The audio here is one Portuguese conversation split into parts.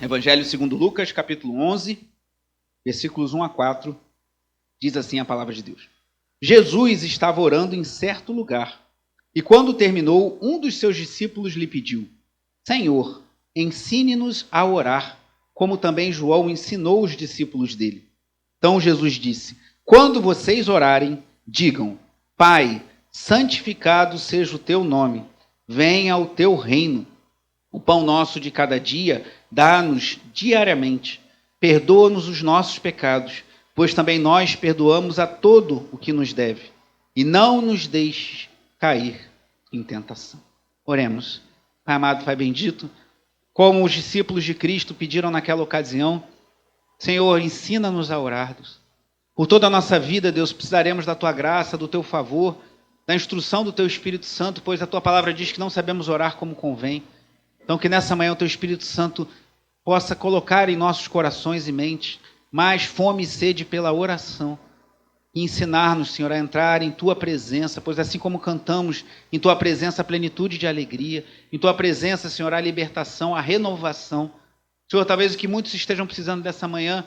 Evangelho segundo Lucas, capítulo 11, versículos 1 a 4, diz assim a palavra de Deus. Jesus estava orando em certo lugar, e quando terminou, um dos seus discípulos lhe pediu: Senhor, ensine-nos a orar, como também João ensinou os discípulos dele. Então Jesus disse: Quando vocês orarem, digam: Pai, santificado seja o teu nome, venha o teu reino. O pão nosso de cada dia dá-nos diariamente. Perdoa-nos os nossos pecados, pois também nós perdoamos a todo o que nos deve. E não nos deixes cair em tentação. Oremos. Pai amado, Pai bendito, como os discípulos de Cristo pediram naquela ocasião, Senhor, ensina-nos a orar. Por toda a nossa vida, Deus, precisaremos da Tua graça, do Teu favor, da instrução do Teu Espírito Santo, pois a Tua palavra diz que não sabemos orar como convém. Então, que nessa manhã o Teu Espírito Santo possa colocar em nossos corações e mentes mais fome e sede pela oração e ensinar-nos, Senhor, a entrar em Tua presença, pois assim como cantamos, em Tua presença a plenitude de alegria, em Tua presença, Senhor, a libertação, a renovação. Senhor, talvez o que muitos estejam precisando dessa manhã,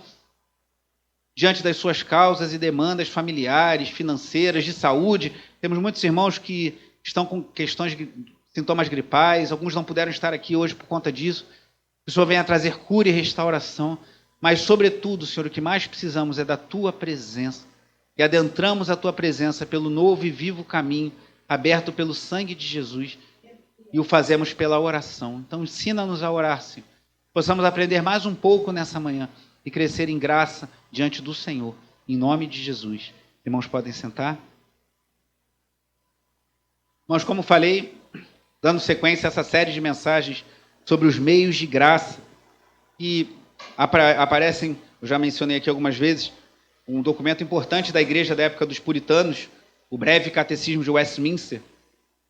diante das suas causas e demandas familiares, financeiras, de saúde, temos muitos irmãos que estão com questões de sintomas gripais, alguns não puderam estar aqui hoje por conta disso. Que o Senhor venha trazer cura e restauração, mas, sobretudo, Senhor, o que mais precisamos é da Tua presença. E adentramos a Tua presença pelo novo e vivo caminho, aberto pelo sangue de Jesus, e o fazemos pela oração. Então, ensina-nos a orar, Senhor. Possamos aprender mais um pouco nessa manhã e crescer em graça diante do Senhor, em nome de Jesus. Irmãos, podem sentar. Irmãos, como falei, dando sequência a essa série de mensagens sobre os meios de graça, que aparecem, eu já mencionei aqui algumas vezes, um documento importante da igreja da época dos puritanos, o Breve Catecismo de Westminster,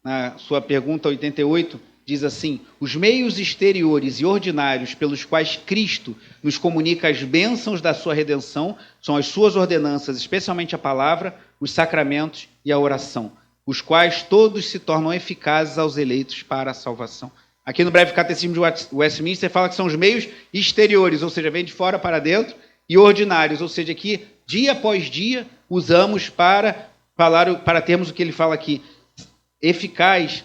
na sua pergunta 88, diz assim: os meios exteriores e ordinários pelos quais Cristo nos comunica as bênçãos da sua redenção são as suas ordenanças, especialmente a palavra, os sacramentos e a oração, os quais todos se tornam eficazes aos eleitos para a salvação. Aqui no Breve Catecismo de Westminster fala que são os meios exteriores, ou seja, vem de fora para dentro, e ordinários, ou seja, que dia após dia usamos para termos o que ele fala aqui, eficaz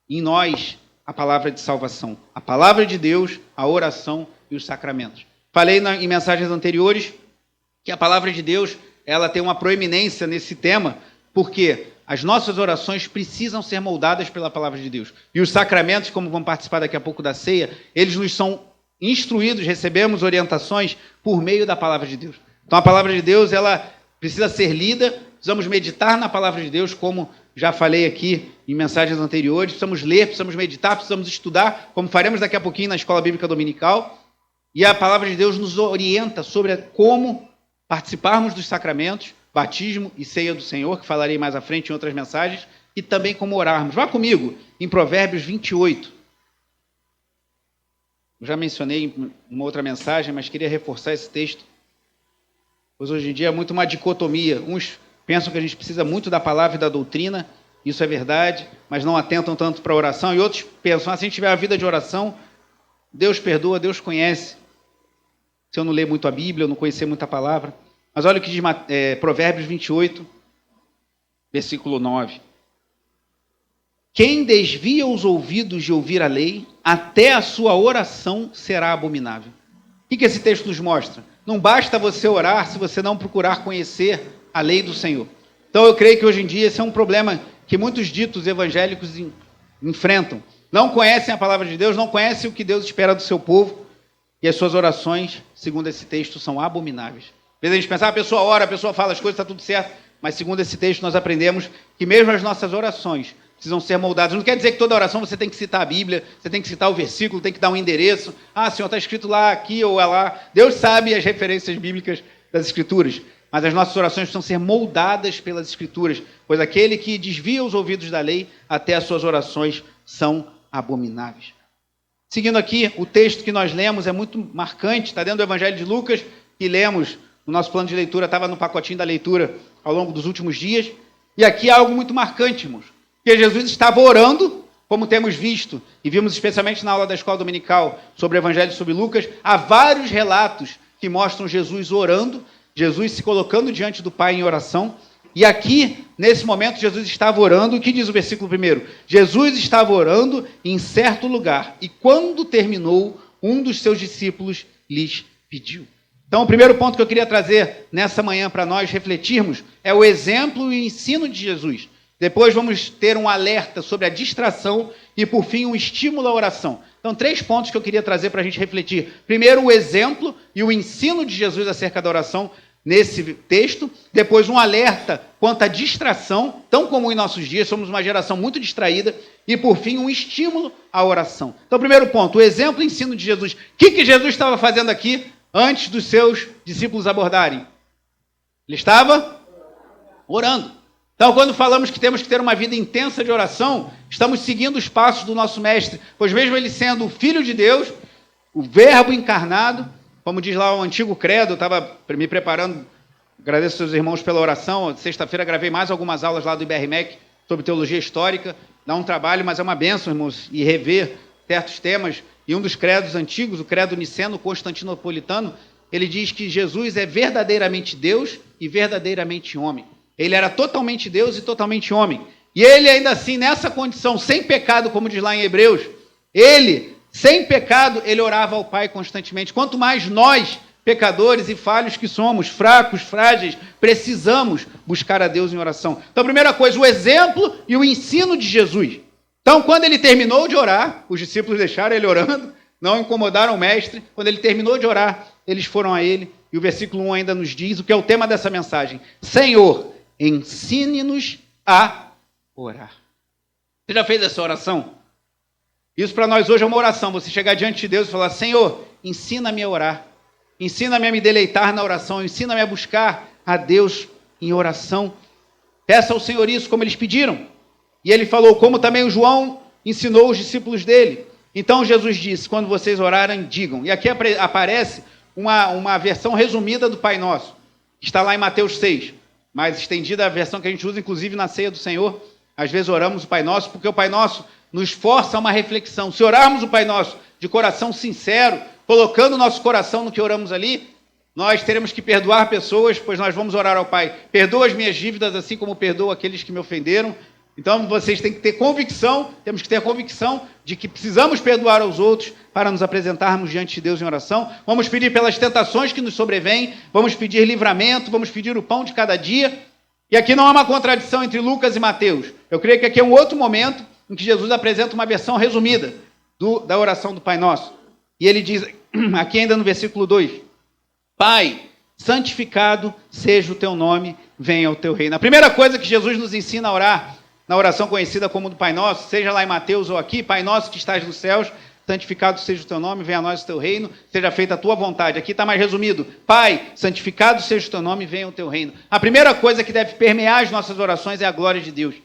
em nós a palavra de salvação, a palavra de Deus, a oração e os sacramentos. Falei em mensagens anteriores que a palavra de Deus ela tem uma proeminência nesse tema, porque as nossas orações precisam ser moldadas pela palavra de Deus. E os sacramentos, como vão participar daqui a pouco da ceia, eles nos são instruídos, recebemos orientações por meio da palavra de Deus. Então a palavra de Deus ela precisa ser lida, precisamos meditar na palavra de Deus, como já falei aqui em mensagens anteriores, precisamos ler, precisamos meditar, precisamos estudar, como faremos daqui a pouquinho na Escola Bíblica Dominical. E a palavra de Deus nos orienta sobre como participarmos dos sacramentos, batismo e ceia do Senhor, que falarei mais à frente em outras mensagens, e também como orarmos. Vá comigo em Provérbios 28. Eu já mencionei em uma outra mensagem, mas queria reforçar esse texto, pois hoje em dia é muito uma dicotomia. Uns pensam que a gente precisa muito da palavra e da doutrina, isso é verdade, mas não atentam tanto para a oração, e outros pensam, se a gente tiver a vida de oração, Deus perdoa, Deus conhece. Se eu não ler muito a Bíblia, eu não conhecer muita palavra. Mas olha o que diz Provérbios 28, versículo 9. Quem desvia os ouvidos de ouvir a lei, até a sua oração será abominável. O que esse texto nos mostra? Não basta você orar se você não procurar conhecer a lei do Senhor. Então eu creio que hoje em dia esse é um problema que muitos ditos evangélicos enfrentam. Não conhecem a palavra de Deus, não conhecem o que Deus espera do seu povo, e as suas orações, segundo esse texto, são abomináveis. Às vezes a gente pensa, a pessoa ora, a pessoa fala as coisas, está tudo certo. Mas segundo esse texto nós aprendemos que mesmo as nossas orações precisam ser moldadas. Não quer dizer que toda oração você tem que citar a Bíblia, você tem que citar o versículo, tem que dar um endereço. Senhor, está escrito lá, aqui ou lá. Deus sabe as referências bíblicas das Escrituras. Mas as nossas orações precisam ser moldadas pelas Escrituras, pois aquele que desvia os ouvidos da lei, até as suas orações são abomináveis. Seguindo aqui, o texto que nós lemos é muito marcante, está dentro do Evangelho de Lucas, que lemos. O nosso plano de leitura estava no pacotinho da leitura ao longo dos últimos dias. E aqui há algo muito marcante, irmãos. Porque Jesus estava orando como temos visto, e vimos especialmente na aula da escola dominical sobre o Evangelho sobre Lucas, há vários relatos que mostram Jesus orando, Jesus se colocando diante do Pai em oração. E aqui, nesse momento, Jesus estava orando. O que diz o versículo 1? Jesus estava orando em certo lugar, e quando terminou, um dos seus discípulos lhes pediu. Então, o primeiro ponto que eu queria trazer nessa manhã para nós refletirmos é o exemplo e o ensino de Jesus. Depois vamos ter um alerta sobre a distração e, por fim, um estímulo à oração. Então, 3 pontos que eu queria trazer para a gente refletir. Primeiro, o exemplo e o ensino de Jesus acerca da oração nesse texto. Depois, um alerta quanto à distração, tão comum em nossos dias, somos uma geração muito distraída. E, por fim, um estímulo à oração. Então, primeiro ponto, o exemplo e o ensino de Jesus. O que Jesus estava fazendo aqui antes dos seus discípulos abordarem? Ele estava orando. Então, quando falamos que temos que ter uma vida intensa de oração, estamos seguindo os passos do nosso Mestre, pois mesmo ele sendo o Filho de Deus, o Verbo encarnado, como diz lá o antigo credo, eu estava me preparando, agradeço aos seus irmãos pela oração, sexta-feira gravei mais algumas aulas lá do IBRMEC sobre teologia histórica, dá um trabalho, mas é uma bênção, irmãos, e rever certos temas, e um dos credos antigos, o credo niceno constantinopolitano, ele diz que Jesus é verdadeiramente Deus e verdadeiramente homem. Ele era totalmente Deus e totalmente homem. E ele, ainda assim, nessa condição, sem pecado, como diz lá em Hebreus, ele, sem pecado, ele orava ao Pai constantemente. Quanto mais nós, pecadores e falhos que somos, fracos, frágeis, precisamos buscar a Deus em oração. Então, a primeira coisa, o exemplo e o ensino de Jesus. Então, quando ele terminou de orar, os discípulos deixaram ele orando, não incomodaram o mestre. Quando ele terminou de orar, eles foram a ele. E o versículo 1 ainda nos diz o que é o tema dessa mensagem. Senhor, ensine-nos a orar. Você já fez essa oração? Isso para nós hoje é uma oração. Você chegar diante de Deus e falar, Senhor, ensina-me a orar. Ensina-me a me deleitar na oração. Ensina-me a buscar a Deus em oração. Peça ao Senhor isso, como eles pediram. E ele falou, como também o João ensinou os discípulos dele. Então Jesus disse, quando vocês orarem, digam. E aqui aparece uma versão resumida do Pai Nosso, que está lá em Mateus 6. Mais estendida a versão que a gente usa, inclusive, na ceia do Senhor. Às vezes oramos o Pai Nosso, porque o Pai Nosso nos força a uma reflexão. Se orarmos o Pai Nosso de coração sincero, colocando o nosso coração no que oramos ali, nós teremos que perdoar pessoas, pois nós vamos orar ao Pai. Perdoa as minhas dívidas, assim como perdoo aqueles que me ofenderam. Então, vocês têm que ter convicção, temos que ter a convicção de que precisamos perdoar aos outros para nos apresentarmos diante de Deus em oração. Vamos pedir pelas tentações que nos sobrevêm, vamos pedir livramento, vamos pedir o pão de cada dia. E aqui não há uma contradição entre Lucas e Mateus. Eu creio que aqui é um outro momento em que Jesus apresenta uma versão resumida da oração do Pai Nosso. E ele diz, aqui ainda no versículo 2, Pai, santificado seja o teu nome, venha o teu reino. A primeira coisa que Jesus nos ensina a orar, na oração conhecida como do Pai Nosso, seja lá em Mateus ou aqui, Pai Nosso que estás nos céus, santificado seja o teu nome, venha a nós o teu reino, seja feita a tua vontade. Aqui está mais resumido, Pai, santificado seja o teu nome, venha o teu reino. A primeira coisa que deve permear as nossas orações é a glória de Deus.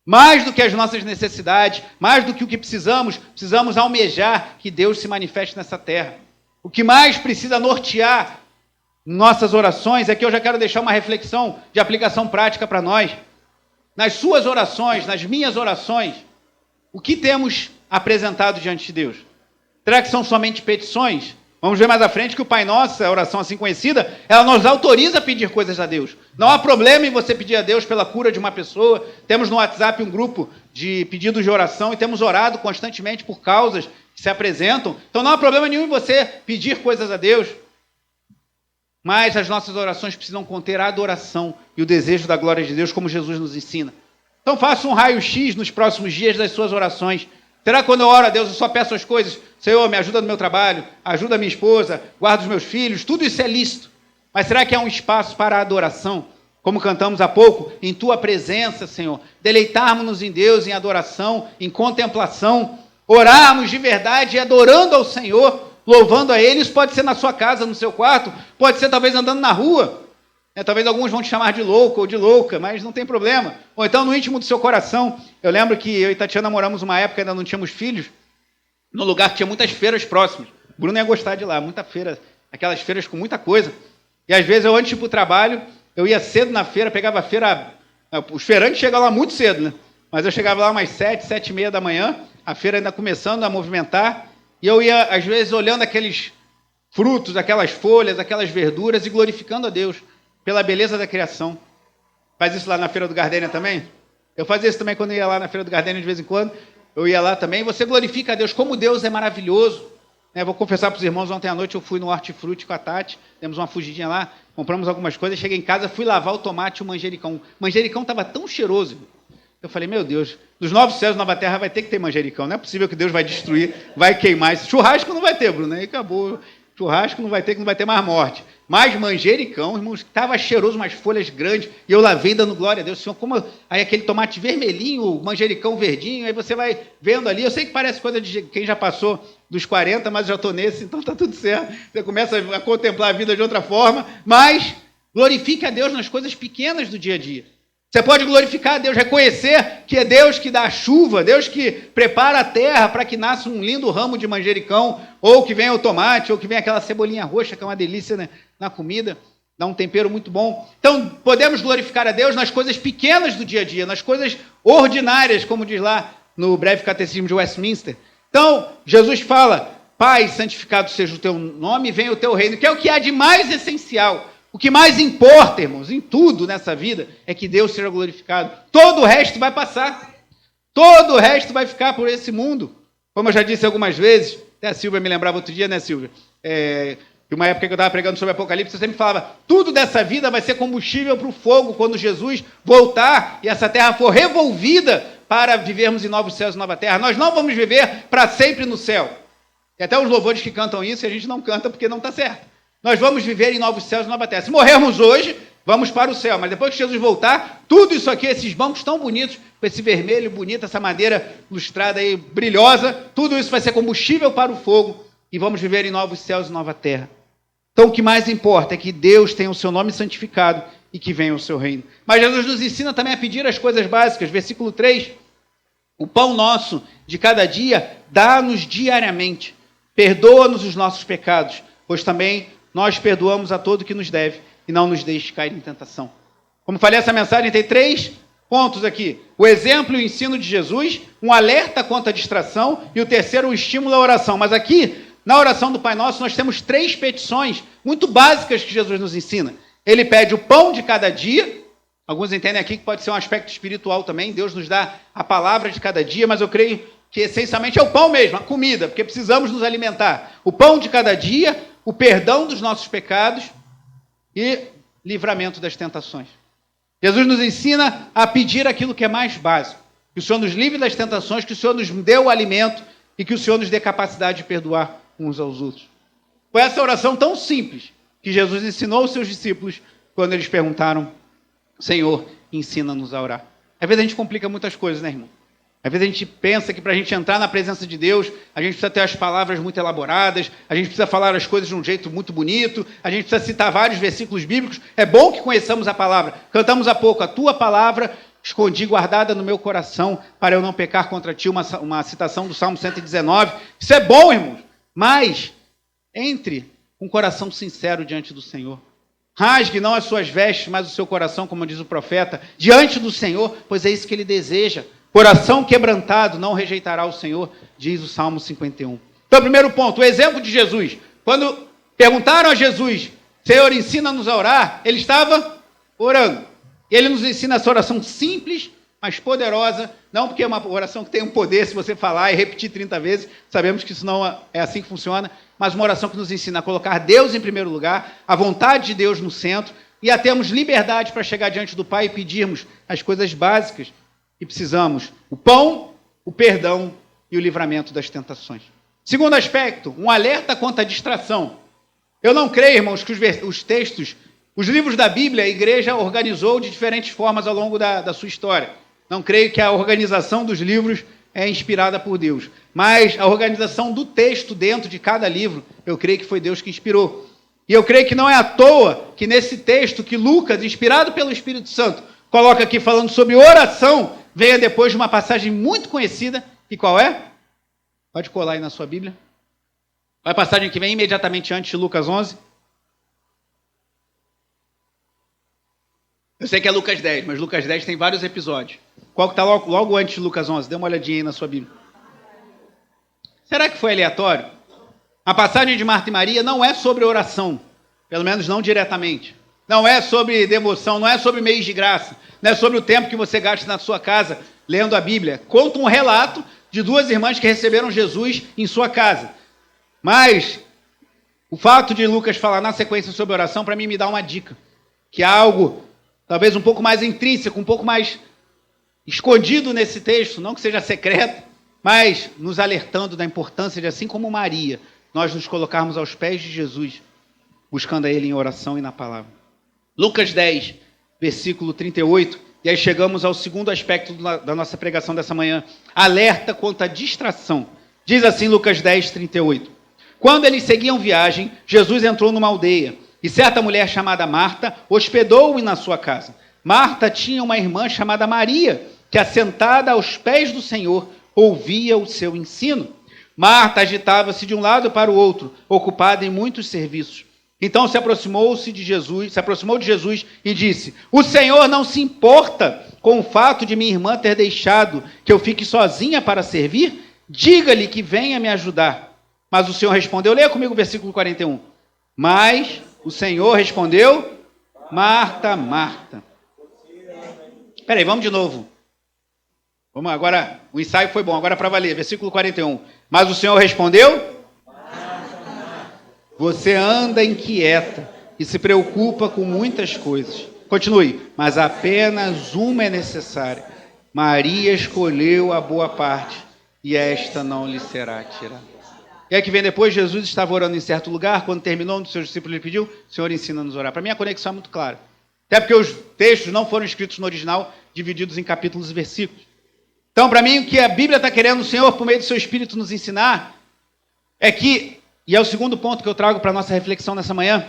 Mais do que as nossas necessidades, mais do que o que precisamos almejar que Deus se manifeste nessa terra. O que mais precisa nortear nossas orações, aqui eu já quero deixar uma reflexão de aplicação prática para nós. Nas suas orações, nas minhas orações, o que temos apresentado diante de Deus? Será que são somente petições? Vamos ver mais à frente que o Pai Nosso, a oração assim conhecida, ela nos autoriza a pedir coisas a Deus. Não há problema em você pedir a Deus pela cura de uma pessoa. Temos no WhatsApp um grupo de pedidos de oração e temos orado constantemente por causas que se apresentam. Então não há problema nenhum em você pedir coisas a Deus. Mas as nossas orações precisam conter a adoração e o desejo da glória de Deus, como Jesus nos ensina. Então faça um raio-x nos próximos dias das suas orações. Será que quando eu oro a Deus eu só peço as coisas? Senhor, me ajuda no meu trabalho, ajuda a minha esposa, guarda os meus filhos, tudo isso é lícito. Mas será que há um espaço para a adoração? Como cantamos há pouco, em Tua presença, Senhor. Deleitarmos-nos em Deus, em adoração, em contemplação. Orarmos de verdade, adorando ao Senhor, louvando a Ele. Isso pode ser na sua casa, no seu quarto, pode ser talvez andando na rua. Talvez alguns vão te chamar de louco ou de louca, mas não tem problema. Ou então no íntimo do seu coração. Eu lembro que eu e Tatiana moramos uma época, ainda não tínhamos filhos, num lugar que tinha muitas feiras próximas. O Bruno ia gostar de lá, muita feira, aquelas feiras com muita coisa. E às vezes eu, antes de ir para o trabalho, eu ia cedo na feira, pegava a feira. Os feirantes chegam lá muito cedo, né? mas eu chegava lá umas 7h30 da manhã, a feira ainda começando a movimentar, e eu ia, às vezes, olhando aqueles frutos, aquelas folhas, aquelas verduras e glorificando a Deus pela beleza da criação. Faz isso lá na Feira do Gardênia também? Eu fazia isso também quando eu ia lá na Feira do Gardênia de vez em quando. Eu ia lá também. Você glorifica a Deus, como Deus é maravilhoso. Vou confessar para os irmãos, ontem à noite eu fui no Hortifruti com a Tati, demos uma fugidinha lá, compramos algumas coisas, cheguei em casa, fui lavar o tomate e o manjericão. O manjericão estava tão cheiroso. Eu falei, meu Deus, dos novos céus e nova terra vai ter que ter manjericão. Não é possível que Deus vai destruir, vai queimar. Churrasco não vai ter, Bruno, aí acabou. Churrasco não vai ter, que não vai ter mais morte. Mas manjericão, irmãos, estava cheiroso, umas folhas grandes, e eu lavei dando glória a Deus. Senhor, como aí aquele tomate vermelhinho, manjericão verdinho, aí você vai vendo ali. Eu sei que parece coisa de quem já passou dos 40, mas já estou nesse, então está tudo certo. Você começa a contemplar a vida de outra forma, mas glorifique a Deus nas coisas pequenas do dia a dia. Você pode glorificar a Deus, reconhecer que é Deus que dá a chuva, Deus que prepara a terra para que nasça um lindo ramo de manjericão, ou que venha o tomate, ou que venha aquela cebolinha roxa, que é uma delícia, né, na comida, dá um tempero muito bom. Então, podemos glorificar a Deus nas coisas pequenas do dia a dia, nas coisas ordinárias, como diz lá no breve catecismo de Westminster. Então, Jesus fala, Pai, santificado seja o teu nome, venha o teu reino, que é o que há de mais essencial. O que mais importa, irmãos, em tudo nessa vida, é que Deus seja glorificado. Todo o resto vai passar. Todo o resto vai ficar por esse mundo. Como eu já disse algumas vezes, até a Silvia me lembrava outro dia, né, Silvia? Que uma época que eu estava pregando sobre Apocalipse, eu sempre falava, tudo dessa vida vai ser combustível para o fogo, quando Jesus voltar e essa terra for revolvida para vivermos em novos céus e nova terra. Nós não vamos viver para sempre no céu. Tem até os louvores que cantam isso e a gente não canta porque não está certo. Nós vamos viver em novos céus e nova terra. Se morrermos hoje, vamos para o céu. Mas depois que Jesus voltar, tudo isso aqui, esses bancos tão bonitos, com esse vermelho bonito, essa madeira lustrada aí, brilhosa, tudo isso vai ser combustível para o fogo e vamos viver em novos céus e nova terra. Então o que mais importa é que Deus tenha o seu nome santificado e que venha o seu reino. Mas Jesus nos ensina também a pedir as coisas básicas. Versículo 3, o pão nosso de cada dia, dá-nos diariamente. Perdoa-nos os nossos pecados, pois também nós perdoamos a todo que nos deve e não nos deixe cair em tentação. Como falei, essa mensagem tem 3 pontos aqui. O exemplo e o ensino de Jesus, um alerta contra a distração e o terceiro, o estímulo à oração. Mas aqui, na oração do Pai Nosso, nós temos 3 petições muito básicas que Jesus nos ensina. Ele pede o pão de cada dia. Alguns entendem aqui que pode ser um aspecto espiritual também. Deus nos dá a palavra de cada dia, mas eu creio que essencialmente é o pão mesmo, a comida, porque precisamos nos alimentar. O pão de cada dia, o perdão dos nossos pecados e livramento das tentações. Jesus nos ensina a pedir aquilo que é mais básico. Que o Senhor nos livre das tentações, que o Senhor nos dê o alimento e que o Senhor nos dê capacidade de perdoar uns aos outros. Foi essa oração tão simples que Jesus ensinou aos seus discípulos quando eles perguntaram, Senhor, ensina-nos a orar. Às vezes a gente complica muitas coisas, né, irmão? Às vezes a gente pensa que para a gente entrar na presença de Deus, a gente precisa ter as palavras muito elaboradas, a gente precisa falar as coisas de um jeito muito bonito, a gente precisa citar vários versículos bíblicos. É bom que conheçamos a palavra. Cantamos há pouco, a tua palavra escondi guardada no meu coração para eu não pecar contra ti, uma citação do Salmo 119. Isso é bom, irmãos, mas entre com um coração sincero diante do Senhor. Rasgue não as suas vestes, mas o seu coração, como diz o profeta, diante do Senhor, pois é isso que Ele deseja. Coração quebrantado não rejeitará o Senhor, diz o Salmo 51. Então, primeiro ponto, o exemplo de Jesus. Quando perguntaram a Jesus, Senhor, ensina-nos a orar, Ele estava orando. Ele nos ensina essa oração simples, mas poderosa, não porque é uma oração que tem um poder, se você falar e repetir 30 vezes, sabemos que isso não é assim que funciona, mas uma oração que nos ensina a colocar Deus em primeiro lugar, a vontade de Deus no centro, e a termos liberdade para chegar diante do Pai e pedirmos as coisas básicas que precisamos, o pão, o perdão e o livramento das tentações. Segundo aspecto, um alerta contra a distração. Eu não creio, irmãos, que os textos, os livros da Bíblia, a igreja organizou de diferentes formas ao longo da sua história. Não creio que a organização dos livros é inspirada por Deus. Mas a organização do texto dentro de cada livro, eu creio que foi Deus que inspirou. E eu creio que não é à toa que nesse texto que Lucas, inspirado pelo Espírito Santo, coloca aqui falando sobre oração, venha depois de uma passagem muito conhecida. E qual é? Pode colar aí na sua Bíblia. Qual é a passagem que vem imediatamente antes de Lucas 11? Eu sei que é Lucas 10, mas Lucas 10 tem vários episódios. Qual que está logo antes de Lucas 11? Dê uma olhadinha aí na sua Bíblia. Será que foi aleatório? A passagem de Marta e Maria não é sobre oração, pelo menos não diretamente. Não é sobre devoção, não é sobre meios de graça, não é sobre o tempo que você gasta na sua casa lendo a Bíblia. Conta um relato de duas irmãs que receberam Jesus em sua casa. Mas o fato de Lucas falar na sequência sobre oração, para mim, me dá uma dica. Que há algo, talvez um pouco mais intrínseco, um pouco mais escondido nesse texto, não que seja secreto, mas nos alertando da importância de, assim como Maria, nós nos colocarmos aos pés de Jesus, buscando a Ele em oração e na palavra. Lucas 10, versículo 38, e aí chegamos ao segundo aspecto da nossa pregação dessa manhã, alerta contra a distração. Diz assim Lucas 10, 38. Quando eles seguiam viagem, Jesus entrou numa aldeia, e certa mulher chamada Marta hospedou-o na sua casa. Marta tinha uma irmã chamada Maria, que assentada aos pés do Senhor, ouvia o seu ensino. Marta agitava-se de um lado para o outro, ocupada em muitos serviços. Então se aproximou de Jesus e disse: o Senhor não se importa com o fato de minha irmã ter deixado que eu fique sozinha para servir? Diga-lhe que venha me ajudar. Mas o Senhor respondeu, leia comigo o versículo 41. Mas o Senhor respondeu, Marta, Marta. Espera aí, vamos de novo. Vamos agora, o ensaio foi bom, agora para valer, versículo 41. Mas o Senhor respondeu, você anda inquieta e se preocupa com muitas coisas. Continue. Mas apenas uma é necessária. Maria escolheu a boa parte e esta não lhe será tirada. E aí que vem depois, Jesus estava orando em certo lugar, quando terminou, um dos seus discípulos lhe pediu, Senhor, ensina-nos a orar. Para mim a conexão é muito clara. Até porque os textos não foram escritos no original, divididos em capítulos e versículos. Então, para mim, o que a Bíblia está querendo, o Senhor, por meio do seu Espírito, nos ensinar, é que, e é o segundo ponto que eu trago para a nossa reflexão nessa manhã,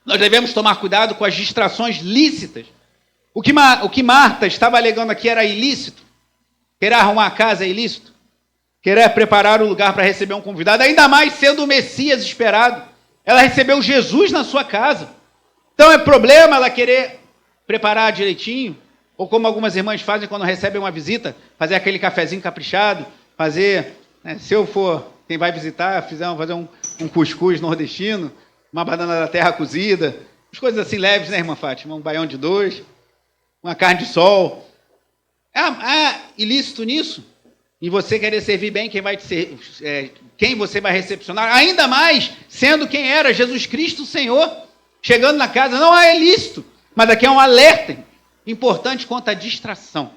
nós devemos tomar cuidado com as distrações lícitas. O que Marta estava alegando aqui era ilícito. Querer arrumar a casa é ilícito. Querer preparar o lugar para receber um convidado, ainda mais sendo o Messias esperado. Ela recebeu Jesus na sua casa. Então é problema ela querer preparar direitinho, ou como algumas irmãs fazem quando recebem uma visita, fazer aquele cafezinho caprichado, fazer, né, se eu for, quem vai visitar, fazer um cuscuz nordestino, uma banana da terra cozida, as coisas assim leves, né, irmã Fátima? Um baião de dois, uma carne de sol. Há ilícito nisso? E você querer servir bem quem você vai recepcionar, ainda mais sendo quem era Jesus Cristo, o Senhor, chegando na casa, não há ilícito, mas aqui é um alerta importante quanto à distração.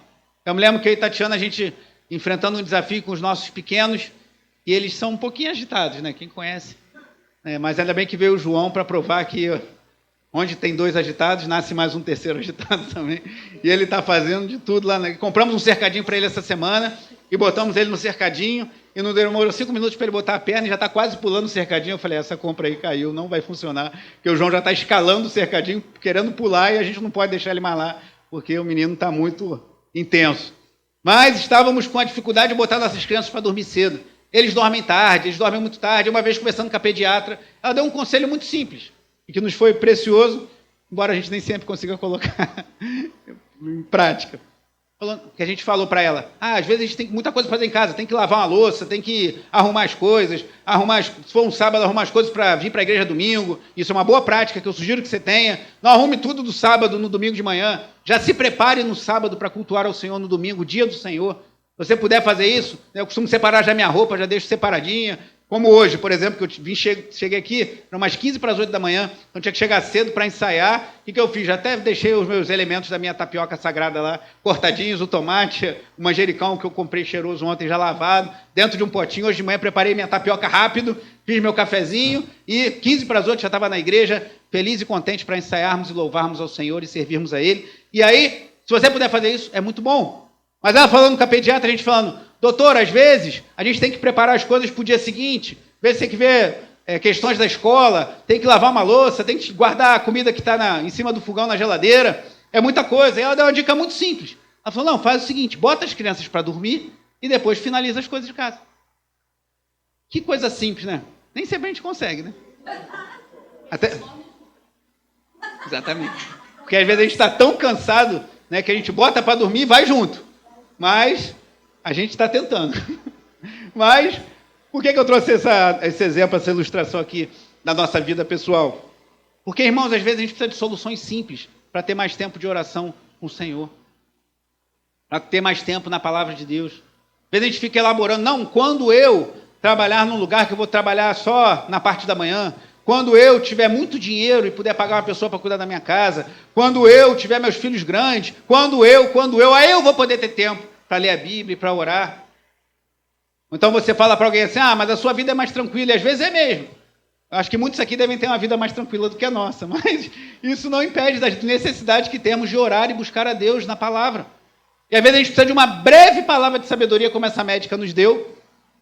Eu me lembro que eu e Tatiana, a gente enfrentando um desafio com os nossos pequenos, e eles são um pouquinho agitados, né? Quem conhece? Mas ainda bem que veio o João para provar que onde tem dois agitados, nasce mais um terceiro agitado também. E ele está fazendo de tudo lá. Né? Compramos um cercadinho para ele essa semana e botamos ele no cercadinho. E não demorou 5 minutos para ele botar a perna e já está quase pulando o cercadinho. Eu falei, essa compra aí caiu, não vai funcionar. Porque o João já está escalando o cercadinho, querendo pular, e a gente não pode deixar ele mais lá, porque o menino está muito intenso. Mas estávamos com a dificuldade de botar nossas crianças para dormir cedo. Eles dormem tarde, eles dormem muito tarde. Uma vez conversando com a pediatra, ela deu um conselho muito simples, e que nos foi precioso, embora a gente nem sempre consiga colocar em prática. Que a gente falou para ela, às vezes a gente tem muita coisa para fazer em casa, tem que lavar uma louça, tem que arrumar as coisas, se for um sábado, arrumar as coisas para vir para a igreja domingo. Isso é uma boa prática que eu sugiro que você tenha. Não arrume tudo do sábado no domingo de manhã. Já se prepare no sábado para cultuar ao Senhor no domingo, dia do Senhor. Se você puder fazer isso, eu costumo separar já minha roupa, já deixo separadinha. Como hoje, por exemplo, que eu cheguei aqui, eram umas 15 para as 8 da manhã, então tinha que chegar cedo para ensaiar. O que eu fiz? Já até deixei os meus elementos da minha tapioca sagrada lá, cortadinhos, o tomate, o manjericão que eu comprei cheiroso ontem, já lavado, dentro de um potinho. Hoje de manhã preparei minha tapioca rápido, fiz meu cafezinho e 15 para as 8 já estava na igreja, feliz e contente para ensaiarmos e louvarmos ao Senhor e servirmos a Ele. E aí, se você puder fazer isso, é muito bom. Mas ela falando com a pediatra, a gente falando, doutor, às vezes a gente tem que preparar as coisas para o dia seguinte, às vezes tem que ver questões da escola, tem que lavar uma louça, tem que guardar a comida que está em cima do fogão na geladeira, é muita coisa. E ela deu uma dica muito simples. Ela falou, não, faz o seguinte, bota as crianças para dormir e depois finaliza as coisas de casa. Que coisa simples, né? Nem sempre a gente consegue, né? Exatamente. Porque às vezes a gente está tão cansado, né, que a gente bota para dormir e vai junto. mas a gente está tentando. Mas, por que eu trouxe esse exemplo, essa ilustração aqui da nossa vida pessoal? Porque, irmãos, às vezes a gente precisa de soluções simples para ter mais tempo de oração com o Senhor, para ter mais tempo na palavra de Deus. Às vezes a gente fica elaborando, não, quando eu trabalhar num lugar que eu vou trabalhar só na parte da manhã, quando eu tiver muito dinheiro e puder pagar uma pessoa para cuidar da minha casa, quando eu tiver meus filhos grandes, aí eu vou poder ter tempo para ler a Bíblia e para orar. Então você fala para alguém assim, mas a sua vida é mais tranquila, e às vezes é mesmo. Acho que muitos aqui devem ter uma vida mais tranquila do que a nossa, mas isso não impede da necessidade que temos de orar e buscar a Deus na palavra. E às vezes a gente precisa de uma breve palavra de sabedoria, como essa médica nos deu.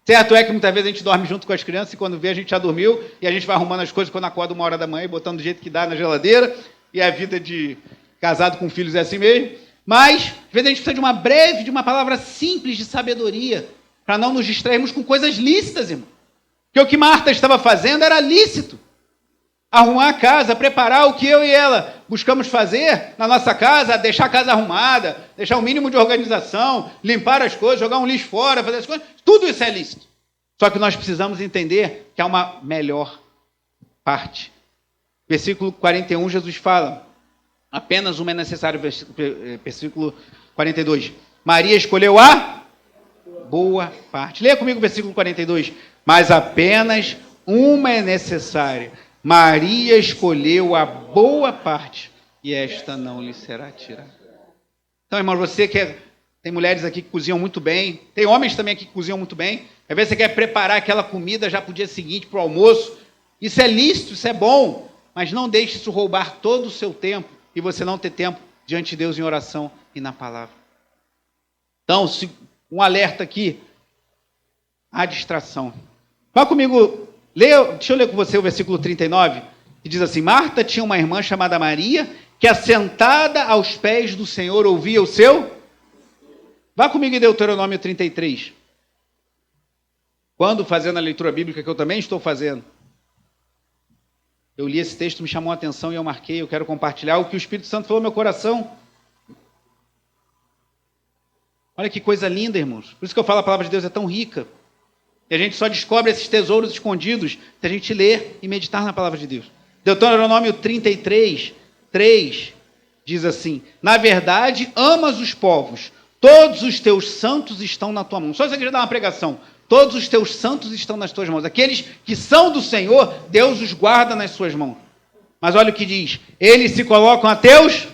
Certo é que muitas vezes a gente dorme junto com as crianças e quando vê a gente já dormiu e a gente vai arrumando as coisas quando acorda 1h da manhã e botando do jeito que dá na geladeira. E a vida de casado com filhos é assim mesmo. Mas às vezes a gente precisa de uma palavra simples de sabedoria para não nos distrairmos com coisas lícitas, irmão. Porque o que Marta estava fazendo era lícito. Arrumar a casa, preparar o que eu e ela buscamos fazer na nossa casa, deixar a casa arrumada, deixar o mínimo de organização, limpar as coisas, jogar um lixo fora, fazer as coisas, tudo isso é lícito. Só que nós precisamos entender que há uma melhor parte. Versículo 41, Jesus fala, apenas uma é necessário, versículo 42. Maria escolheu a boa parte. Leia comigo o versículo 42. Mas apenas uma é necessária. Maria escolheu a boa parte e esta não lhe será tirada. Então, irmão, você que tem mulheres aqui que cozinham muito bem, tem homens também aqui que cozinham muito bem, às vezes você quer preparar aquela comida já para o dia seguinte, para o almoço, isso é lícito, isso é bom, mas não deixe isso roubar todo o seu tempo e você não ter tempo diante de Deus em oração e na palavra. Então, um alerta aqui, a distração. Vá comigo. Deixa eu ler com você o versículo 39, que diz assim, Marta tinha uma irmã chamada Maria, que assentada aos pés do Senhor ouvia o seu... Vá comigo em Deuteronômio 33. Quando fazendo a leitura bíblica, que eu também estou fazendo, eu li esse texto, me chamou a atenção e eu marquei, eu quero compartilhar o que o Espírito Santo falou no meu coração. Olha que coisa linda, irmãos. Por isso que eu falo, a palavra de Deus é tão rica. E a gente só descobre esses tesouros escondidos se a gente ler e meditar na palavra de Deus. Deuteronômio 33, 3, diz assim, na verdade, amas os povos, todos os teus santos estão na tua mão. Só isso aqui já dá uma pregação. Todos os teus santos estão nas tuas mãos. Aqueles que são do Senhor, Deus os guarda nas suas mãos. Mas olha o que diz, eles se colocam a teus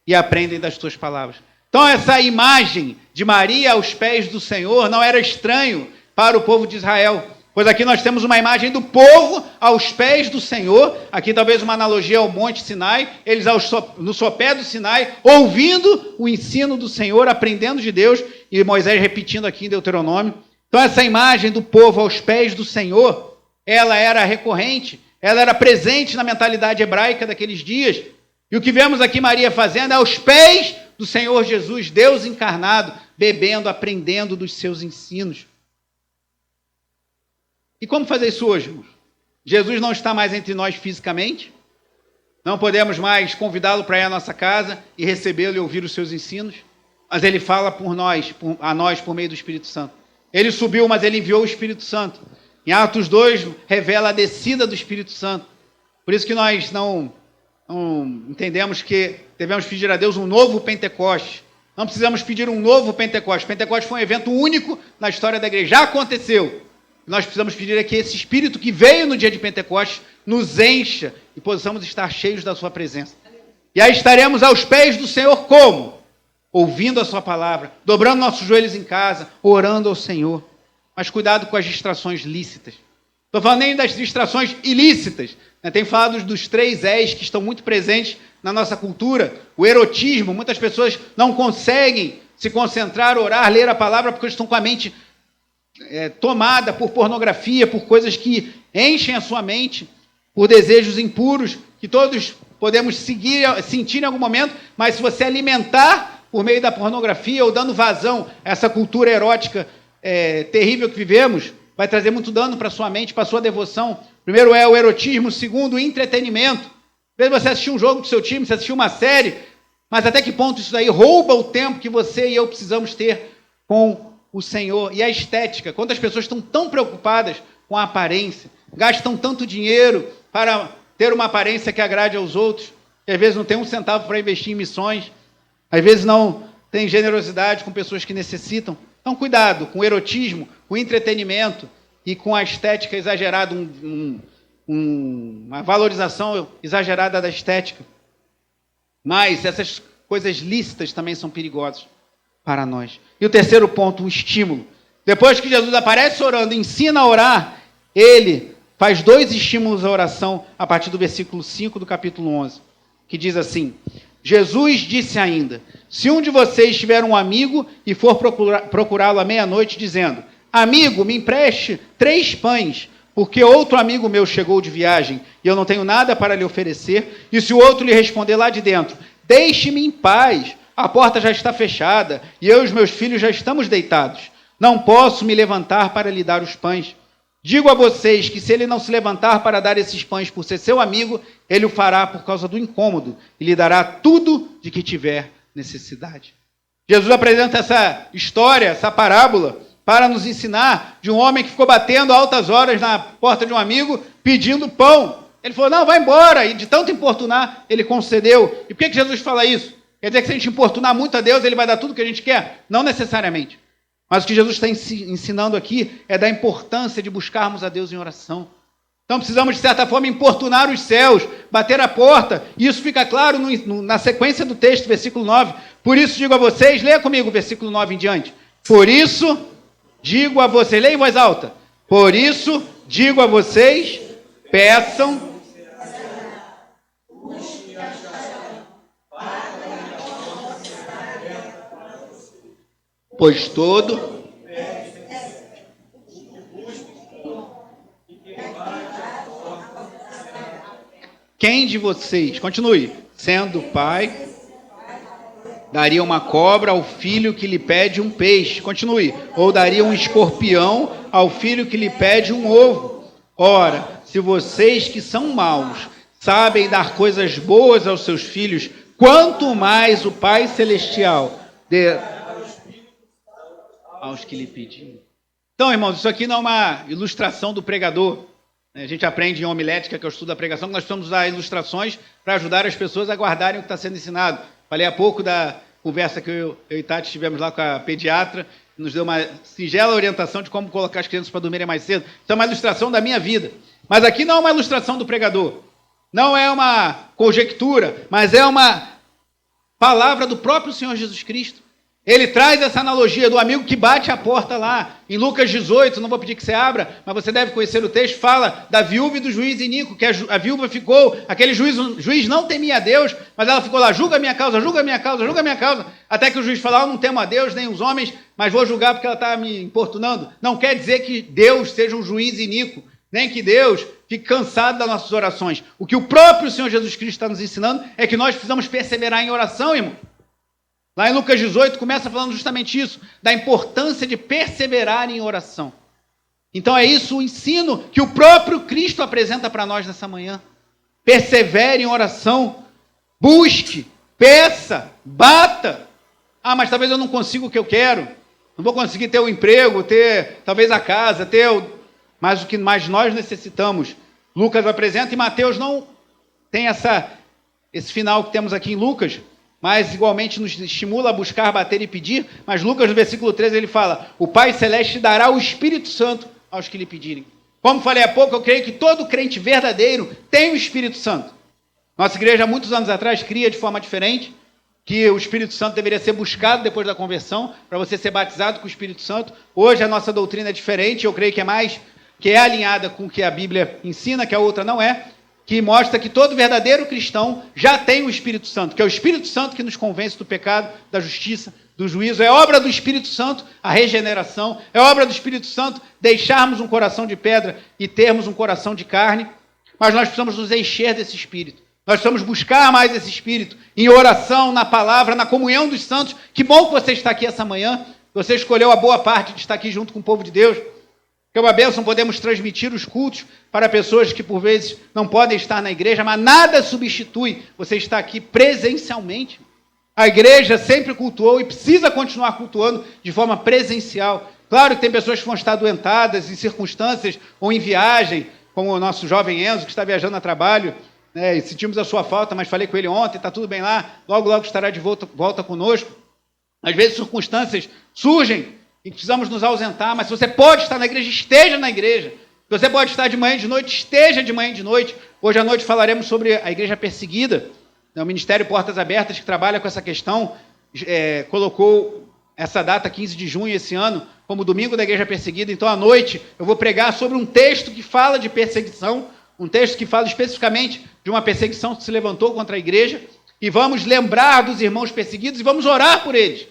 e aprendem das tuas palavras. Então essa imagem de Maria aos pés do Senhor não era estranho para o povo de Israel, pois aqui nós temos uma imagem do povo aos pés do Senhor, aqui talvez uma analogia ao Monte Sinai, eles no sopé do Sinai, ouvindo o ensino do Senhor, aprendendo de Deus, e Moisés repetindo aqui em Deuteronômio. Então essa imagem do povo aos pés do Senhor, ela era recorrente, ela era presente na mentalidade hebraica daqueles dias, e o que vemos aqui Maria fazendo é aos pés do Senhor Jesus, Deus encarnado, bebendo, aprendendo dos seus ensinos. E como fazer isso hoje, irmãos? Jesus não está mais entre nós fisicamente, não podemos mais convidá-lo para ir à nossa casa e recebê-lo e ouvir os seus ensinos, mas ele fala a nós por meio do Espírito Santo. Ele subiu, mas ele enviou o Espírito Santo. Em Atos 2, revela a descida do Espírito Santo. Por isso que nós não entendemos que devemos pedir a Deus um novo Pentecostes. Não precisamos pedir um novo Pentecostes. Pentecostes foi um evento único na história da igreja. Já aconteceu. Nós precisamos pedir é que esse Espírito que veio no dia de Pentecostes nos encha e possamos estar cheios da sua presença. E aí estaremos aos pés do Senhor como? Ouvindo a sua palavra, dobrando nossos joelhos em casa, orando ao Senhor. Mas cuidado com as distrações lícitas. Estou falando nem das distrações ilícitas. Tenho falado dos 3 E's que estão muito presentes na nossa cultura. O erotismo, muitas pessoas não conseguem se concentrar, orar, ler a palavra porque estão com a mente tomada por pornografia, por coisas que enchem a sua mente, por desejos impuros, que todos podemos sentir em algum momento, mas se você alimentar por meio da pornografia ou dando vazão a essa cultura erótica terrível que vivemos, vai trazer muito dano para a sua mente, para a sua devoção. Primeiro é o erotismo, segundo o entretenimento. Às vezes você assistiu um jogo do seu time, você assistiu uma série, Mas até que ponto isso daí rouba o tempo que você e eu precisamos ter com o Senhor? E a estética, quantas pessoas estão tão preocupadas com a aparência, gastam tanto dinheiro para ter uma aparência que agrade aos outros, que às vezes não tem um centavo para investir em missões, às vezes não tem generosidade com pessoas que necessitam. Então, cuidado com o erotismo, com o entretenimento e com a estética exagerada, uma valorização exagerada da estética. Mas essas coisas lícitas também são perigosas para nós. E o terceiro ponto, o estímulo. Depois que Jesus aparece orando, ensina a orar, ele faz 2 estímulos à oração a partir do versículo 5 do capítulo 11, que diz assim: Jesus disse ainda: se um de vocês tiver um amigo e for procurá-lo à meia-noite, dizendo: amigo, me empreste 3 pães, porque outro amigo meu chegou de viagem e eu não tenho nada para lhe oferecer, e se o outro lhe responder lá de dentro: deixe-me em paz, a porta já está fechada e eu e os meus filhos já estamos deitados, não posso me levantar para lhe dar os pães. Digo a vocês que se ele não se levantar para dar esses pães por ser seu amigo, ele o fará por causa do incômodo e lhe dará tudo de que tiver necessidade. Jesus apresenta essa história, essa parábola, para nos ensinar de um homem que ficou batendo altas horas na porta de um amigo pedindo pão. Ele falou: não, vai embora. E de tanto importunar, ele concedeu. E por que Jesus fala isso? Quer dizer que se a gente importunar muito a Deus, ele vai dar tudo o que a gente quer? Não necessariamente. Mas o que Jesus está ensinando aqui é da importância de buscarmos a Deus em oração. Então precisamos, de certa forma, importunar os céus, bater a porta. E isso fica claro na sequência do texto, versículo 9. Por isso digo a vocês, leia comigo o versículo 9 em diante. Por isso digo a vocês, leia em voz alta. Por isso digo a vocês, peçam. Pois todo quem de vocês, continue, sendo pai, daria uma cobra ao filho que lhe pede um peixe, continue, ou daria um escorpião ao filho que lhe pede um ovo? Ora, se vocês que são maus sabem dar coisas boas aos seus filhos, quanto mais o Pai Celestial aos que lhe pediram. Então, irmãos, isso aqui não é uma ilustração do pregador. A gente aprende em homilética, que eu estudo a pregação, que nós precisamos usar ilustrações para ajudar as pessoas a guardarem o que está sendo ensinado. Falei há pouco da conversa que eu e Tati tivemos lá com a pediatra, que nos deu uma singela orientação de como colocar as crianças para dormirem mais cedo. Então, é uma ilustração da minha vida. Mas aqui não é uma ilustração do pregador. Não é uma conjectura, mas é uma palavra do próprio Senhor Jesus Cristo. Ele traz essa analogia do amigo que bate a porta lá. Em Lucas 18, não vou pedir que você abra, mas você deve conhecer o texto, fala da viúva e do juiz iníquo, que a viúva ficou, aquele juiz não temia a Deus, mas ela ficou lá, julga a minha causa, julga a minha causa, julga a minha causa, até que o juiz falou: eu não temo a Deus nem os homens, mas vou julgar porque ela está me importunando. Não quer dizer que Deus seja um juiz iníquo, nem que Deus fique cansado das nossas orações. O que o próprio Senhor Jesus Cristo está nos ensinando é que nós precisamos perseverar em oração, irmão. Lá em Lucas 18, começa falando justamente isso, da importância de perseverar em oração. Então é isso o ensino que o próprio Cristo apresenta para nós nessa manhã. Persevere em oração, busque, peça, bata. Ah, mas talvez eu não consiga o que eu quero, não vou conseguir ter o emprego, ter talvez a casa, mas o que mais nós necessitamos, Lucas apresenta, e Mateus não tem esse final que temos aqui em Lucas, mas igualmente nos estimula a buscar, bater e pedir. Mas Lucas, no versículo 13, ele fala: o Pai Celeste dará o Espírito Santo aos que lhe pedirem. Como falei há pouco, eu creio que todo crente verdadeiro tem o Espírito Santo. Nossa igreja, há muitos anos atrás, cria de forma diferente, que o Espírito Santo deveria ser buscado depois da conversão, para você ser batizado com o Espírito Santo. Hoje a nossa doutrina é diferente, eu creio que é alinhada com o que a Bíblia ensina, que a outra não é, que mostra que todo verdadeiro cristão já tem o Espírito Santo, que é o Espírito Santo que nos convence do pecado, da justiça, do juízo. É obra do Espírito Santo a regeneração, é obra do Espírito Santo deixarmos um coração de pedra e termos um coração de carne, mas nós precisamos nos encher desse Espírito. Nós precisamos buscar mais esse Espírito em oração, na palavra, na comunhão dos santos. Que bom que você está aqui essa manhã, você escolheu a boa parte de estar aqui junto com o povo de Deus. É uma bênção, podemos transmitir os cultos para pessoas que por vezes não podem estar na igreja, mas nada substitui você estar aqui presencialmente. A igreja sempre cultuou e precisa continuar cultuando de forma presencial. Claro que tem pessoas que vão estar adoentadas em circunstâncias ou em viagem, como o nosso jovem Enzo, que está viajando a trabalho, né, e sentimos a sua falta, mas falei com ele ontem, está tudo bem lá, logo, logo estará de volta conosco. Às vezes circunstâncias surgem e precisamos nos ausentar, mas se você pode estar na igreja, esteja na igreja. Se você pode estar de manhã e de noite, esteja de manhã e de noite. Hoje à noite falaremos sobre a igreja perseguida. O Ministério Portas Abertas, que trabalha com essa questão, colocou essa data, 15 de junho, esse ano, como domingo da igreja perseguida. Então, à noite, eu vou pregar sobre um texto que fala de perseguição, um texto que fala especificamente de uma perseguição que se levantou contra a igreja, e vamos lembrar dos irmãos perseguidos e vamos orar por eles.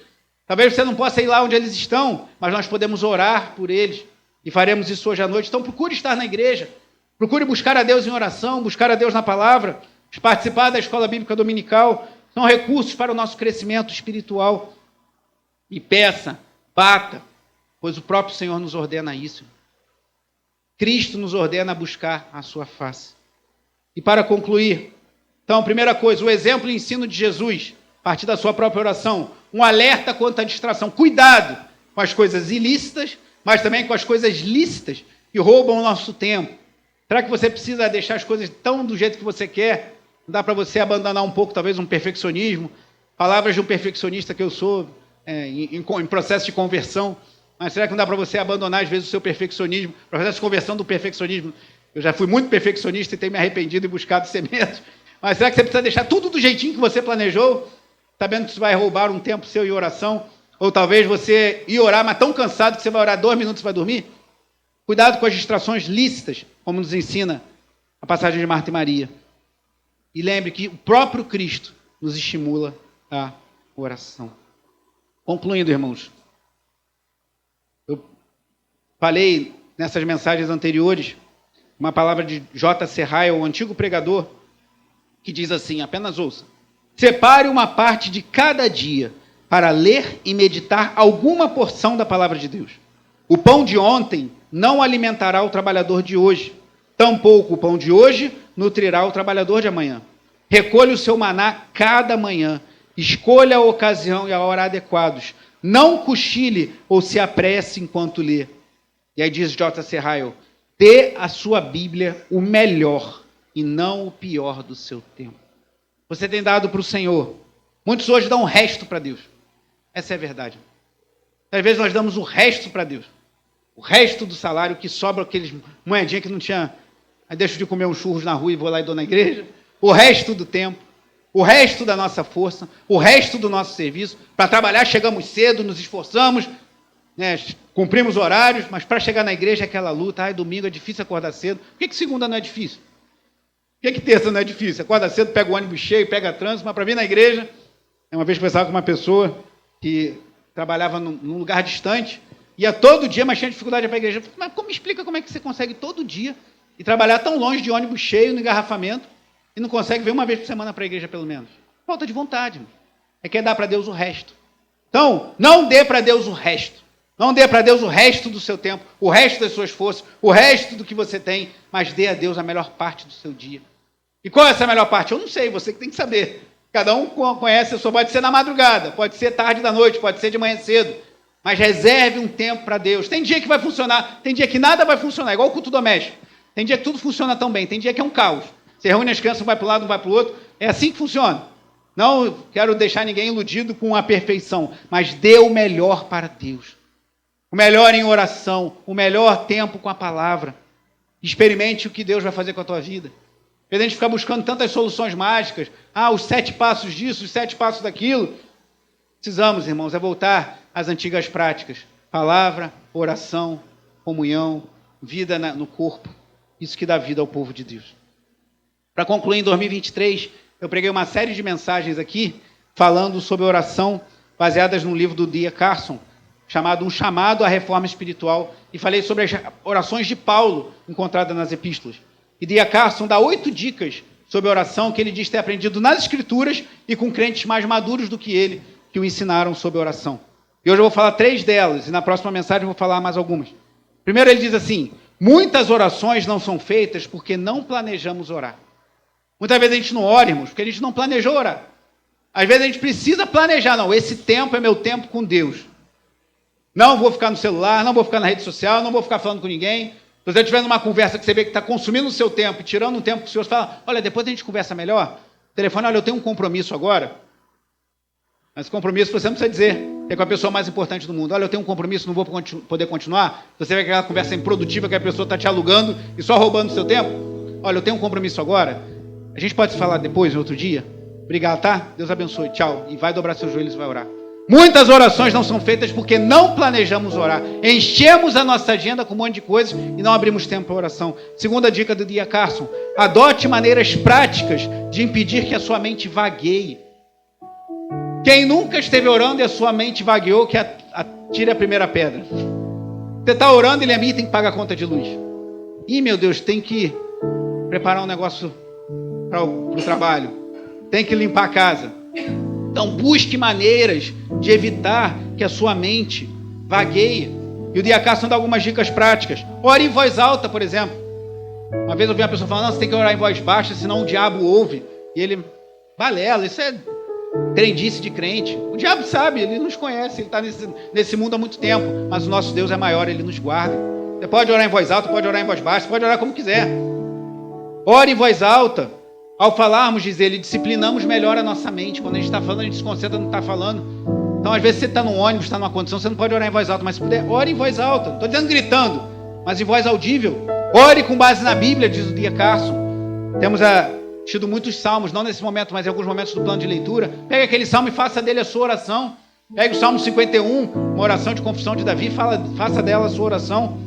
Talvez você não possa ir lá onde eles estão, mas nós podemos orar por eles, e faremos isso hoje à noite. Então, procure estar na igreja, procure buscar a Deus em oração, buscar a Deus na palavra, participar da escola bíblica dominical, são recursos para o nosso crescimento espiritual. E peça, bata, pois o próprio Senhor nos ordena isso. Cristo nos ordena a buscar a sua face. E para concluir, então, primeira coisa, o exemplo e ensino de Jesus, a partir da sua própria oração, um alerta quanto à distração. Cuidado com as coisas ilícitas, mas também com as coisas lícitas que roubam o nosso tempo. Será que você precisa deixar as coisas tão do jeito que você quer? Não dá para você abandonar um pouco, talvez, um perfeccionismo? Palavras de um perfeccionista que eu sou, em processo de conversão. Mas será que não dá para você abandonar, às vezes, o seu perfeccionismo? O processo de conversão do perfeccionismo. Eu já fui muito perfeccionista e tenho me arrependido e buscado ser menos. Mas será que você precisa deixar tudo do jeitinho que você planejou? Sabendo que isso vai roubar um tempo seu em oração? Ou talvez você ir orar, mas tão cansado que você vai orar 2 minutos e vai dormir? Cuidado com as distrações lícitas, como nos ensina a passagem de Marta e Maria. E lembre que o próprio Cristo nos estimula a oração. Concluindo, irmãos, eu falei nessas mensagens anteriores uma palavra de J.C. Ryle, o antigo pregador, que diz assim, apenas ouça: separe uma parte de cada dia para ler e meditar alguma porção da palavra de Deus. O pão de ontem não alimentará o trabalhador de hoje, tampouco o pão de hoje nutrirá o trabalhador de amanhã. Recolha o seu maná cada manhã, escolha a ocasião e a hora adequados, não cochile ou se apresse enquanto lê. E aí diz J.C. Ryle, dê à sua Bíblia o melhor e não o pior do seu tempo. Você tem dado para o Senhor. Muitos hoje dão o resto para Deus. Essa é a verdade. Às vezes nós damos o resto para Deus. O resto do salário que sobra, aqueles moedinhas que não tinha. Aí deixo de comer uns churros na rua e vou lá e dou na igreja. O resto do tempo, o resto da nossa força, o resto do nosso serviço. Para trabalhar chegamos cedo, nos esforçamos, né, cumprimos horários, mas para chegar na igreja é aquela luta. Ai, domingo é difícil acordar cedo. Por que segunda não é difícil? Por que terça não é difícil? Acorda cedo, pega o ônibus cheio, pega trânsito, mas para vir na igreja... Uma vez conversava com uma pessoa que trabalhava num lugar distante, ia todo dia, mas tinha dificuldade de ir para a igreja. Eu falei, mas me explica como é que você consegue todo dia e trabalhar tão longe de ônibus cheio, no engarrafamento, e não consegue vir uma vez por semana para a igreja, pelo menos? Falta de vontade. É quer dar para Deus o resto. Então, não dê para Deus o resto. Não dê para Deus o resto do seu tempo, o resto das suas forças, o resto do que você tem, mas dê a Deus a melhor parte do seu dia. E qual é essa melhor parte? Eu não sei, você que tem que saber. Cada um conhece a sua, pode ser na madrugada, pode ser tarde da noite, pode ser de manhã cedo, mas reserve um tempo para Deus. Tem dia que vai funcionar, tem dia que nada vai funcionar, igual o culto doméstico. Tem dia que tudo funciona tão bem, tem dia que é um caos. Você reúne as crianças, um vai para um lado, um vai para o outro, é assim que funciona. Não quero deixar ninguém iludido com a perfeição, mas dê o melhor para Deus. O melhor em oração, o melhor tempo com a palavra. Experimente o que Deus vai fazer com a tua vida. Em vez de a gente ficar buscando tantas soluções mágicas, os 7 passos disso, os 7 passos daquilo, precisamos, irmãos, voltar às antigas práticas. Palavra, oração, comunhão, vida no corpo. Isso que dá vida ao povo de Deus. Para concluir, em 2023, eu preguei uma série de mensagens aqui, falando sobre oração, baseadas num livro do D.A. Carson, chamado Um Chamado à Reforma Espiritual, e falei sobre as orações de Paulo, encontradas nas epístolas. E D.A. Carson dá 8 dicas sobre oração que ele diz ter aprendido nas Escrituras e com crentes mais maduros do que ele, que o ensinaram sobre oração. E hoje eu vou falar 3 delas, e na próxima mensagem eu vou falar mais algumas. Primeiro ele diz assim, muitas orações não são feitas porque não planejamos orar. Muitas vezes a gente não ora, irmãos, porque a gente não planejou orar. Às vezes a gente precisa planejar. Não, esse tempo é meu tempo com Deus. Não vou ficar no celular, não vou ficar na rede social, não vou ficar falando com ninguém. Se você estiver numa conversa que você vê que está consumindo o seu tempo, tirando um tempo que o Senhor fala, olha, depois a gente conversa melhor. Telefone, olha, eu tenho um compromisso agora. Mas compromisso você não precisa dizer, que é com a pessoa mais importante do mundo. Olha, eu tenho um compromisso, não vou poder continuar. Você vê aquela conversa improdutiva que a pessoa está te alugando e só roubando o seu tempo. Olha, eu tenho um compromisso agora. A gente pode se falar depois, no outro dia? Obrigado, tá? Deus abençoe. Tchau. E vai dobrar seus joelhos e vai orar. Muitas orações não são feitas porque não planejamos orar. Enchemos a nossa agenda com um monte de coisas e não abrimos tempo para oração. Segunda dica do D.A. Carson. Adote maneiras práticas de impedir que a sua mente vagueie. Quem nunca esteve orando e a sua mente vagueou, que atire a primeira pedra. Você está orando e lembra, tem que pagar a conta de luz. Ih, meu Deus, tem que preparar um negócio para o trabalho. Tem que limpar a casa. Então busque maneiras de evitar que a sua mente vagueie. E o D.A. Carson dá algumas dicas práticas. Ore em voz alta, por exemplo. Uma vez eu vi uma pessoa falando, não, você tem que orar em voz baixa, senão o diabo ouve. E ele, balela, isso é crendice de crente. O diabo sabe, ele nos conhece, ele está nesse mundo há muito tempo. Mas o nosso Deus é maior, ele nos guarda. Você pode orar em voz alta, pode orar em voz baixa, pode orar como quiser. Ore em voz alta. Ao falarmos, diz ele, disciplinamos melhor a nossa mente. Quando a gente está falando, a gente se concentra no que está falando. Então, às vezes, você está num ônibus, está numa condição, você não pode orar em voz alta, mas se puder, ore em voz alta. Não estou dizendo gritando, mas em voz audível. Ore com base na Bíblia, diz o D.A. Carson. Temos tido muitos salmos, não nesse momento, mas em alguns momentos do plano de leitura. Pegue aquele salmo e faça dele a sua oração. Pegue o Salmo 51, uma oração de confissão de Davi, faça dela a sua oração.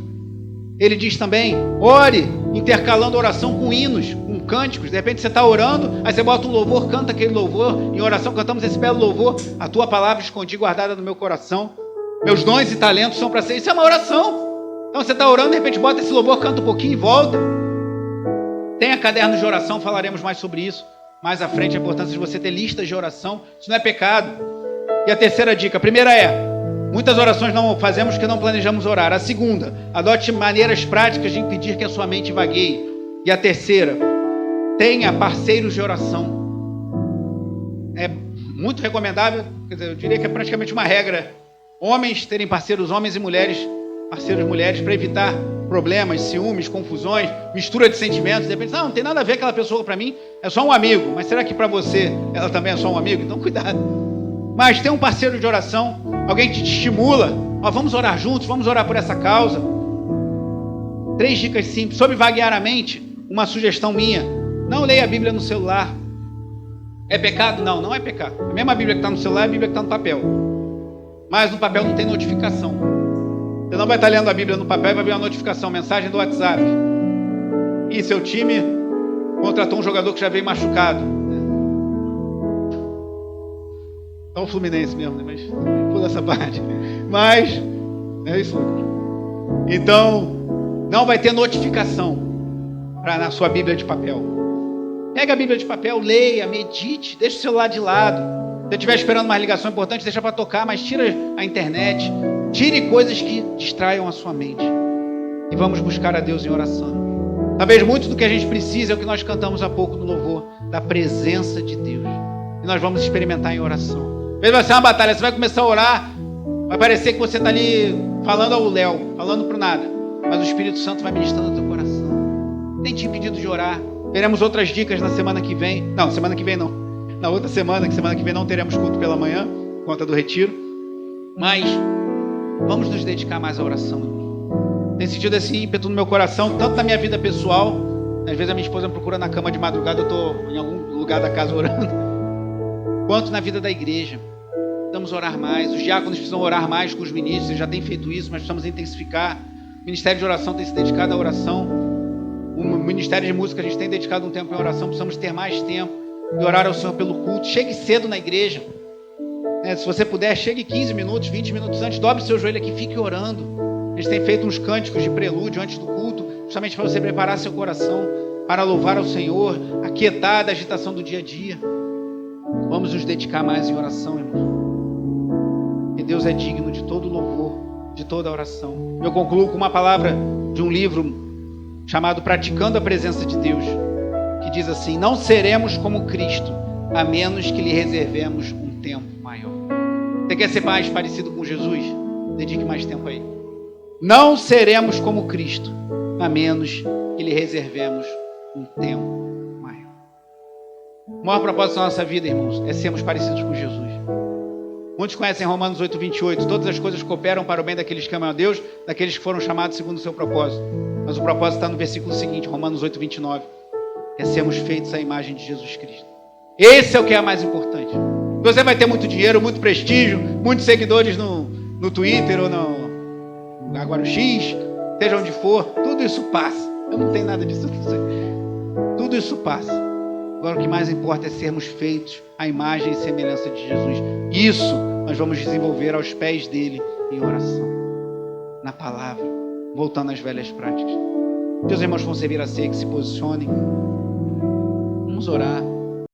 Ele diz também, ore intercalando oração com hinos, com cânticos. De repente você está orando, aí você bota um louvor, canta aquele louvor. Em oração cantamos esse belo louvor. A tua palavra escondi guardada no meu coração. Meus dons e talentos são para ser. Isso é uma oração. Então você está orando, de repente bota esse louvor, canta um pouquinho e volta. Tenha cadernos de oração, falaremos mais sobre isso. Mais à frente, a importância de você ter listas de oração. Isso não é pecado. E a terceira dica, a primeira é, muitas orações não fazemos porque não planejamos orar. A segunda, adote maneiras práticas de impedir que a sua mente vagueie. E a terceira, tenha parceiros de oração. É muito recomendável, quer dizer, eu diria que é praticamente uma regra. Homens terem parceiros, homens e mulheres, parceiros mulheres, para evitar problemas, ciúmes, confusões, mistura de sentimentos. De repente, não tem nada a ver aquela pessoa para mim, é só um amigo. Mas será que para você ela também é só um amigo? Então cuidado. Mas tem um parceiro de oração, alguém que te estimula. Ó, vamos orar juntos, vamos orar por essa causa. 3 dicas simples. Sobre vaguear a mente, uma sugestão minha. Não leia a Bíblia no celular. É pecado? Não, não é pecado. A mesma Bíblia que está no celular é a Bíblia que está no papel. Mas no papel não tem notificação. Você não vai estar lendo a Bíblia no papel e vai ver uma notificação, mensagem do WhatsApp. E seu time contratou um jogador que já veio machucado. Só o Fluminense mesmo, né? Mas pula essa parte. Mas é isso. Então, não vai ter notificação na sua Bíblia de papel. Pega a Bíblia de papel, leia, medite, deixa o celular de lado. Se você estiver esperando uma ligação importante, deixa para tocar, mas tira a internet. Tire coisas que distraiam a sua mente. E vamos buscar a Deus em oração. Talvez muito do que a gente precisa é o que nós cantamos há pouco no louvor, da presença de Deus. E nós vamos experimentar em oração. Às vezes vai ser uma batalha, você vai começar a orar, vai parecer que você está ali falando ao léu, falando para o nada. Mas o Espírito Santo vai ministrando no teu coração. Tem te impedido de orar. Teremos outras dicas na semana que vem. Não, semana que vem não. Na outra semana, que semana que vem não teremos culto pela manhã, por conta do retiro. Mas vamos nos dedicar mais à oração. Tem sentido esse ímpeto no meu coração, tanto na minha vida pessoal. Às vezes a minha esposa me procura na cama de madrugada, eu estou em algum lugar da casa orando. Quanto na vida da igreja. Precisamos orar mais. Os diáconos precisam orar mais com os ministros. Eles já têm feito isso, mas precisamos intensificar. O Ministério de Oração tem se dedicado à oração. O Ministério de Música a gente tem dedicado um tempo em oração. Precisamos ter mais tempo e orar ao Senhor pelo culto. Chegue cedo na igreja. Se você puder, chegue 15 minutos, 20 minutos antes. Dobre seu joelho aqui, fique orando. Eles têm feito uns cânticos de prelúdio antes do culto, justamente para você preparar seu coração para louvar ao Senhor, aquietar da agitação do dia a dia. Vamos nos dedicar mais em oração, irmão. Que Deus é digno de todo louvor, de toda oração. Eu concluo com uma palavra de um livro chamado Praticando a Presença de Deus, que diz assim: não seremos como Cristo, a menos que lhe reservemos um tempo maior. Você quer ser mais parecido com Jesus? Dedique mais tempo a Ele. Não seremos como Cristo, a menos que lhe reservemos um tempo maior. O maior propósito da nossa vida, irmãos, é sermos parecidos com Jesus. Muitos conhecem Romanos 8:28. Todas as coisas cooperam para o bem daqueles que amam a Deus, daqueles que foram chamados segundo o seu propósito. Mas o propósito está no versículo seguinte, Romanos 8:29. É sermos feitos à imagem de Jesus Cristo. Esse é o que é mais importante. Você vai ter muito dinheiro, muito prestígio, muitos seguidores no Twitter ou agora no X, seja onde for, tudo isso passa. Eu não tenho nada disso, não sei. Tudo isso passa. Agora o que mais importa é sermos feitos à imagem e semelhança de Jesus. Isso nós vamos desenvolver aos pés dele em oração, na palavra, voltando às velhas práticas. Meus irmãos vão servir a ceia, que se posicionem. Vamos orar.